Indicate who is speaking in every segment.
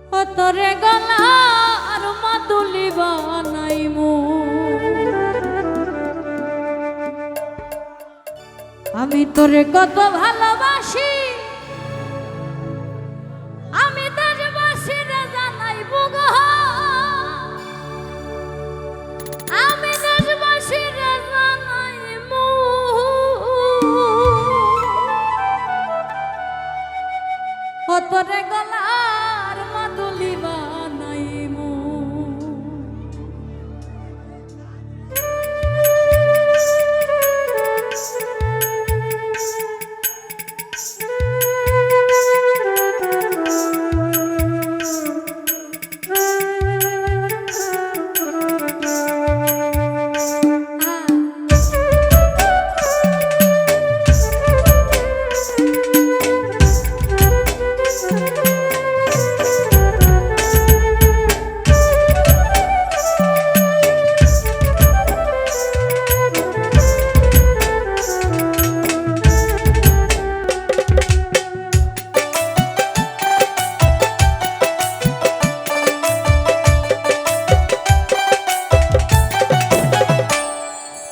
Speaker 1: ও তোরে গলার মাদুলি বানাইমু আমি তোরে কত ভালোবাসি আমি দেশবাসী রে জানাইবো গো আমি দেশবাসী রে জানাইবো ও তোরে গলার মাদুলি বানাইমু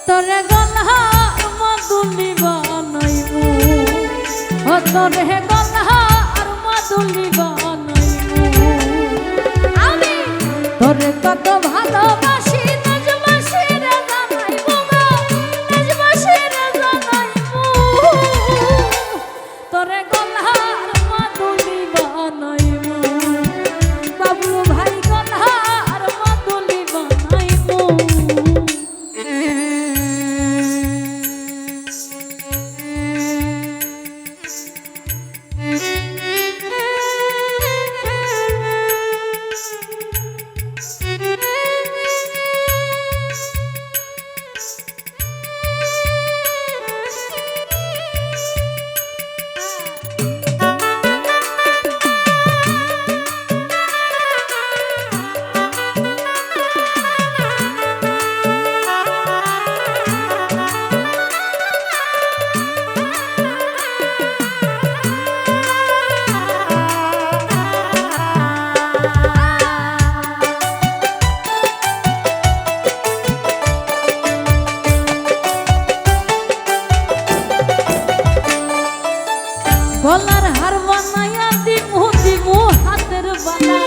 Speaker 1: তোরে গলার মাদুলি বানাইমু ও তোরে গলার মাদুলি বানাইমু আমি তোরে কত ভালোবাসি দেশবাসী রে জানাইবো গো দেশবাসী রে জানাইবো তোরে গলার মাদুলি বানাইমু বাবলু ভাই গলার মাদুলি বানাইমু গলার হার বানাইয়া দিমু দিমু হাতের বালা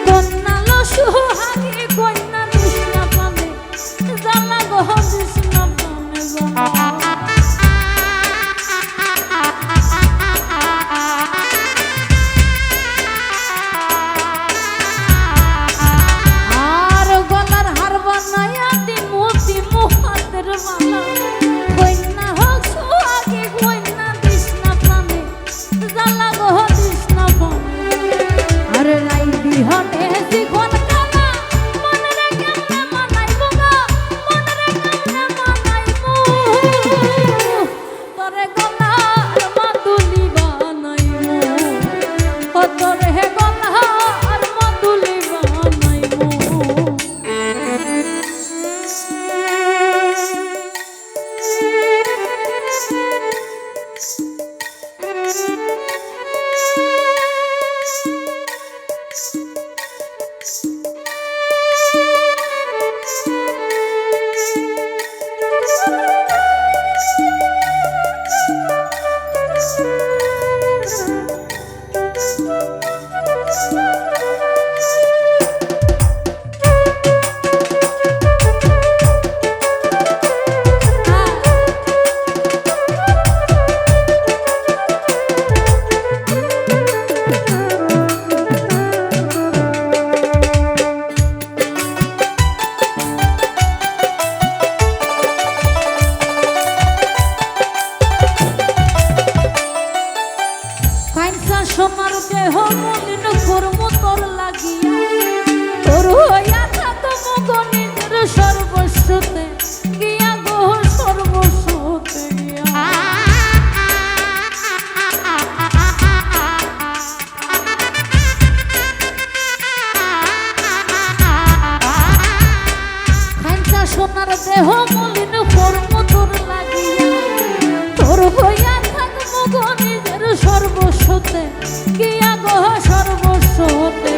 Speaker 1: কন্যা লসু হাগে কন্যা কৃষ্ণা পানে জানা গহ কৃষ্ণা পানে আর গলার হার বানাইয়া দিমু দিমু হাতের বালা কন্যা হোক সুহাগে কন্যা জালা গহ কৃষ্ণ আরে রাই বিহনে জীবন কালা মনে রে কেমনে মানাইবো গো মনে রে কেমনে মানাইবো তোরে গলার মাদুলি বানাইমু ও তোরে গলার মাদুলি বানাইমু সোনার দেহ মলিন কর্ম তোর লাগিয়া তোর হইয়া থাকবো গো নিজের সর্বস্বতে গিয়া গো সর্বস্বতে গিয়া খাইছা সোনার দেহ মলিন কর্ম তোর লাগিয়া তোর হইয়া থাকবো গো নিজের সর্বস্বতে গিয়া গো সর্বস্বতে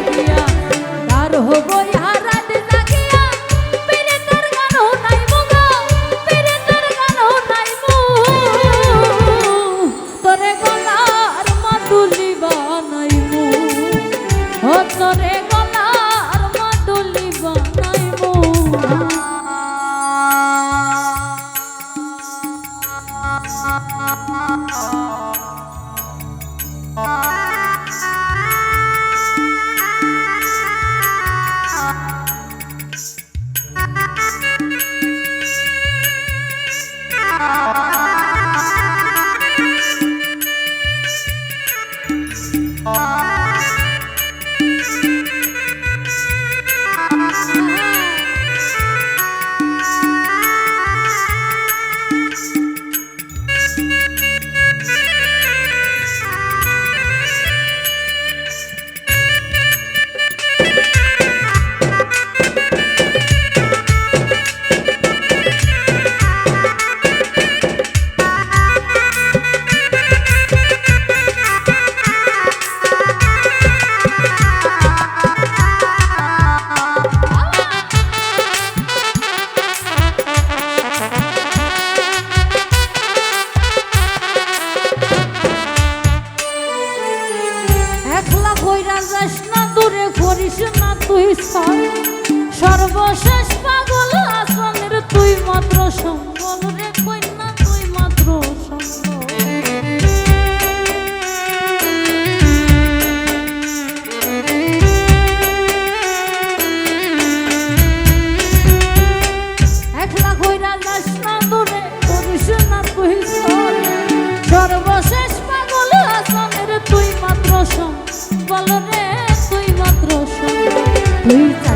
Speaker 1: কইরা যাস না দূরে করিস না তুই সর সর্বশেষ পাগল আসনের তুই মাত্র সম্বল রে কইনা তুই মাত্র সম্বল একলা কইরা যাস না দূরে করিস না তুই সর সর্বশেষ পাগল আসনের তুই মাত্র সম্বল রে তুই মাত্র সম্বল তুই